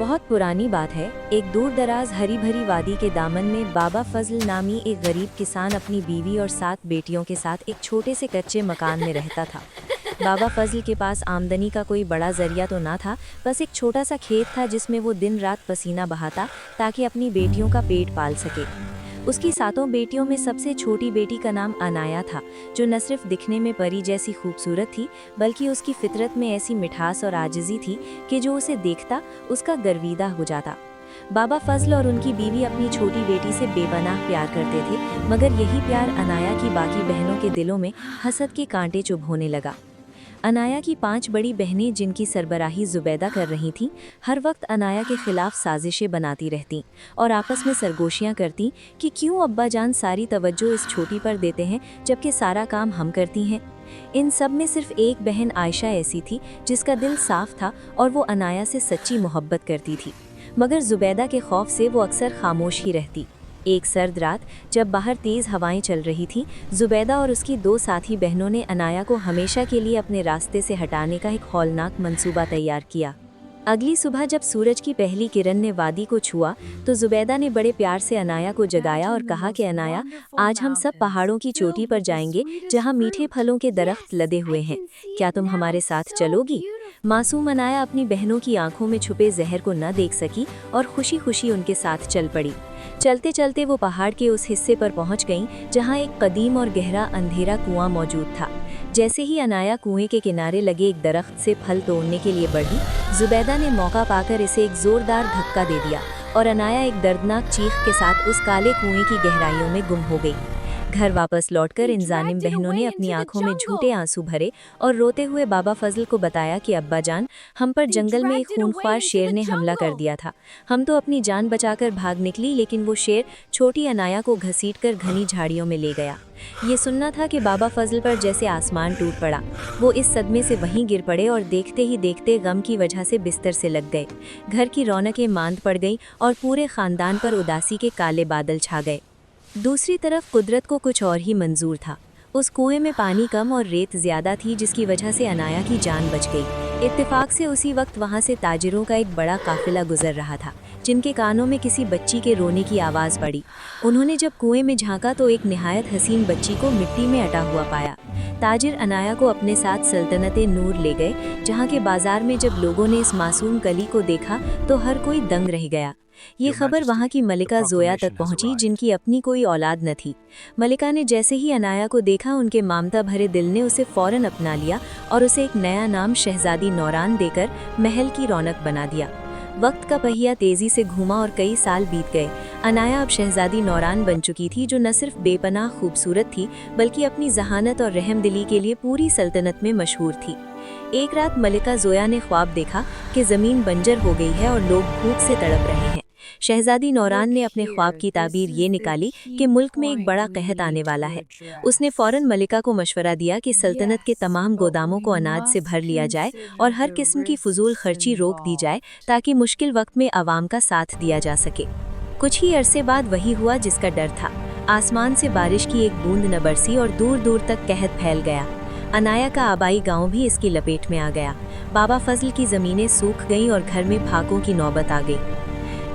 बहुत पुरानी बात है। एक दूर दराज हरी भरी वादी के दामन में बाबा फजल नामी एक गरीब किसान अपनी बीवी और 7 बेटियों के साथ एक छोटे से कच्चे मकान में रहता था। बाबा फजल के पास आमदनी का कोई बड़ा जरिया तो ना था, बस एक छोटा सा खेत था जिसमें वो दिन रात पसीना बहाता ताकि अपनी बेटियों का पेट पाल सके। उसकी 7 बेटियों में सबसे छोटी बेटी का नाम अनाया था, जो न सिर्फ दिखने में परी जैसी खूबसूरत थी, बल्कि उसकी फितरत में ऐसी मिठास और आजिज़ी थी कि जो उसे देखता उसका गर्विदा हो जाता। बाबा फजल और उनकी बीवी अपनी छोटी बेटी से बेपनाह प्यार करते थे, मगर यही प्यार अनाया की बाकी बहनों के दिलों में हसद के कांटे चुभोने लगा। अनाया की 5 बड़ी बहनें, जिनकी सरबराही जुबैदा कर रही थीं, हर वक्त अनाया के खिलाफ साजिशें बनाती रहतीं और आपस में सरगोशियां करतीं कि क्यों अब्बा जान सारी तवज्जो इस छोटी पर देते हैं जबकि सारा काम हम करती हैं। इन सब में सिर्फ एक बहन आयशा ऐसी थी जिसका दिल साफ था और वो अनाया से सच्ची मोहब्बत करती थी, मगर जुबैदा के खौफ से वो अक्सर खामोश ही रहती। एक सर्द रात जब बाहर तेज़ हवाएं चल रही थीं, जुबैदा और उसकी 2 साथी बहनों ने अनाया को हमेशा के लिए अपने रास्ते से हटाने का एक हौलनाक मंसूबा तैयार किया। अगली सुबह जब सूरज की पहली किरण ने वादी को छुआ तो जुबैदा ने बड़े प्यार से अनाया को जगाया और कहा कि अनाया, आज हम सब पहाड़ों की चोटी पर जाएंगे जहां मीठे फलों के दरख्त लदे हुए हैं। क्या तुम हमारे साथ चलोगी? मासूम अनाया अपनी बहनों की आंखों में छुपे जहर को न देख सकी और खुशी खुशी उनके साथ चल पड़ी। चलते चलते वो पहाड़ के उस हिस्से पर पहुंच गईं जहां एक कदीम और गहरा अंधेरा कुआं मौजूद था। जैसे ही अनाया कुएं के किनारे लगे एक दरख्त से फल तोड़ने के लिए बढ़ी, जुबैदा ने मौका पाकर इसे एक जोरदार धक्का दे दिया और अनाया एक दर्दनाक चीख के साथ उस काले कुएं की गहराइयों में गुम हो गई। घर वापस लौटकर इन जालिम बहनों ने अपनी आंखों में झूठे आंसू भरे और रोते हुए बाबा फजल को बताया कि अब्बा जान, हम पर जंगल में एक खूनख्वार शेर ने हमला कर दिया था। हम तो अपनी जान बचाकर भाग निकली, लेकिन वो शेर छोटी अनाया को घसीटकर घनी झाड़ियों में ले गया। ये सुनना था कि बाबा फजल पर जैसे आसमान टूट पड़ा। वो इस सदमे से वहीं गिर पड़े और देखते ही देखते गम की वजह से बिस्तर से लग गए। घर की रौनकें मांद पड़ गईं और पूरे खानदान पर उदासी के काले बादल छा गए। दूसरी तरफ कुदरत को कुछ और ही मंजूर था। उस कुएं में पानी कम और रेत ज्यादा थी, जिसकी वजह से अनाया की जान बच गई। इत्तेफाक से उसी वक्त वहां से ताजिरों का एक बड़ा काफिला गुजर रहा था, जिनके कानों में किसी बच्ची के रोने की आवाज़ पड़ी। उन्होंने जब कुएं में झांका तो एक निहायत हसीन बच्ची को मिट्टी में अटा हुआ पाया। ताजिर अनाया को अपने साथ सल्तनते नूर ले गए, जहाँ के बाजार में जब लोगों ने इस मासूम कली को देखा तो हर कोई दंग रह गया। ये खबर वहाँ की मलिका जोया तक पहुँची, जिनकी अपनी कोई औलाद न थी। मलिका ने जैसे ही अनाया को देखा, उनके ममता भरे दिल ने उसे फौरन अपना लिया और उसे एक नया नाम शहजादी नौरान देकर महल की रौनक बना दिया। वक्त का पहिया तेजी से घूमा और कई साल बीत गए। अनाया अब शहजादी नौरान बन चुकी थी, जो न सिर्फ बेपनाह खूबसूरत थी बल्कि अपनी जहानत और रहमदिली के लिए पूरी सल्तनत में मशहूर थी। एक रात मलिका जोया ने ख्वाब देखा कि ज़मीन बंजर हो गई है और लोग भूख से तड़प रहे हैं। शहजादी नौरान ने अपने ख्वाब की ताबीर ये निकाली कि मुल्क में एक बड़ा कहत आने वाला है। उसने फौरन मलिका को मशवरा दिया कि सल्तनत के तमाम गोदामों को अनाज से भर लिया जाए और हर किस्म की फजूल खर्ची रोक दी जाए, ताकि मुश्किल वक्त में आवाम का साथ दिया जा सके। कुछ ही अरसे बाद वही हुआ जिसका डर था। आसमान से बारिश की एक बूंद न बरसी और दूर दूर तक कहत फैल गया। अनाया का आबाई गांव भी इसकी लपेट में आ गया। बाबा फजल की ज़मीनें सूख गईं और घर में फाकों की नौबत आ गई।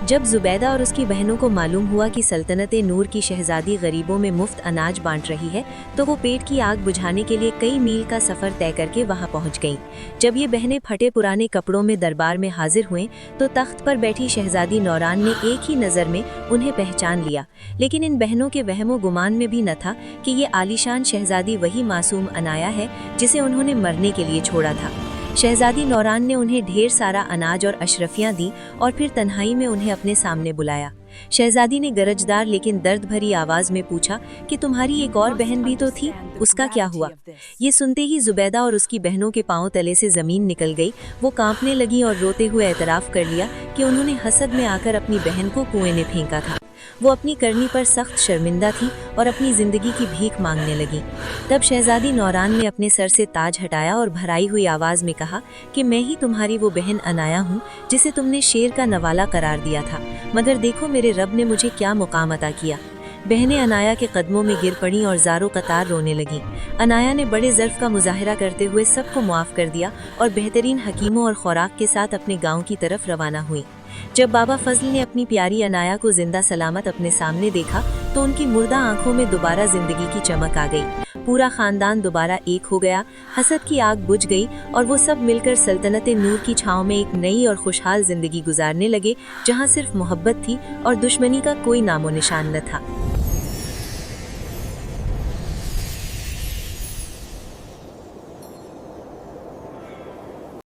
जब जुबैदा और उसकी बहनों को मालूम हुआ कि सल्तनते नूर की शहजादी गरीबों में मुफ्त अनाज बांट रही है, तो वो पेट की आग बुझाने के लिए कई मील का सफ़र तय करके वहां पहुंच गईं। जब ये बहनें फटे पुराने कपड़ों में दरबार में हाजिर हुईं, तो तख्त पर बैठी शहजादी नौरान ने एक ही नज़र में उन्हें पहचान लिया। लेकिन इन बहनों के वहमो गुमान में भी न था कि ये आलीशान शहजादी वही मासूम अनाया है जिसे उन्होंने मरने के लिए छोड़ा था। शहजादी नौरान ने उन्हें ढेर सारा अनाज और अशरफियाँ दी और फिर तन्हाई में उन्हें अपने सामने बुलाया। शहजादी ने गरजदार लेकिन दर्द भरी आवाज़ में पूछा कि तुम्हारी एक और बहन भी तो थी, उसका क्या हुआ? ये सुनते ही जुबैदा और उसकी बहनों के पांव तले से ज़मीन निकल गई। वो कांपने लगी और रोते हुए एतराफ़ कर लिया कि उन्होंने हसद में आकर अपनी बहन को कुएं में फेंका था। वो अपनी करनी पर सख्त शर्मिंदा थी और अपनी ज़िंदगी की भीख मांगने लगी। तब शहजादी नौरान ने अपने सर से ताज हटाया और भराई हुई आवाज़ में कहा कि मैं ही तुम्हारी वो बहन अनाया हूँ जिसे तुमने शेर का नवाला करार दिया था, मगर देखो मेरे रब ने मुझे क्या मुकाम अता किया। बहनें अनाया के कदमों में गिर पड़ीं और ज़ारो कतार रोने लगीं। अनाया ने बड़े ज़र्फ़ का मुजाहिरा करते हुए सबको मुआफ़ कर दिया और बेहतरीन हकीमों और खुराक के साथ अपने गांव की तरफ रवाना हुई। जब बाबा फजल ने अपनी प्यारी अनाया को जिंदा सलामत अपने सामने देखा तो उनकी मुर्दा आंखों में दोबारा जिंदगी की चमक आ गई। पूरा खानदान दोबारा एक हो गया, हसद की आग बुझ गई और वो सब मिलकर सल्तनत नूर की छांव में एक नई और खुशहाल जिंदगी गुजारने लगे, जहां सिर्फ मोहब्बत थी और दुश्मनी का कोई नामो निशान न था।